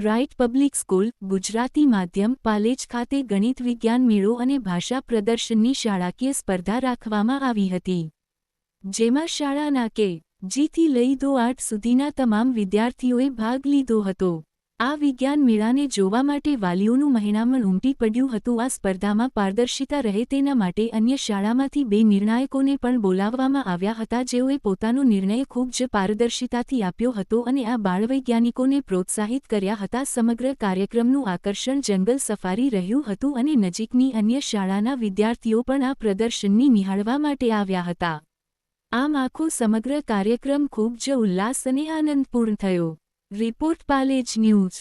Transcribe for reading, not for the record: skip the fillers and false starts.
Bright public school Gujarati માધ્યમ પાલેજ ખાતે ગણિત વિજ્ઞાન મેળો અને ભાષા પ્રદર્શનની શાળાકીય સ્પર્ધા રાખવામાં આવી હતી, જેમાં શાળાના કે.જી. થી લઈ ધો-8 સુધીના તમામ વિદ્યાર્થીઓએ ભાગ લીધો હતો। આ વિજ્ઞાન મેળાને જોવા માટે વાલીઓનું મહેણામણ ઉમટી પડ્યું હતું। આ સ્પર્ધામાં પારદર્શિતા રહે તેના માટે અન્ય શાળામાંથી 2 નિર્ણાયકોને પણ બોલાવવામાં આવ્યા હતા, જેઓએ પોતાનો નિર્ણય ખૂબ જ પારદર્શિતાથી આપ્યો હતો અને આ બાળવૈજ્ઞાનિકોને પ્રોત્સાહિત કર્યા હતા। સમગ્ર કાર્યક્રમનું આકર્ષણ જંગલ સફારી રહ્યું હતું અને નજીકની અન્ય શાળાના વિદ્યાર્થીઓ પણ આ પ્રદર્શનની નિહાળવા માટે આવ્યા હતા। આમ આખો સમગ્ર કાર્યક્રમ ખૂબ જ ઉલ્લાસ અને આનંદપૂર્ણ થયો। Report Palej news.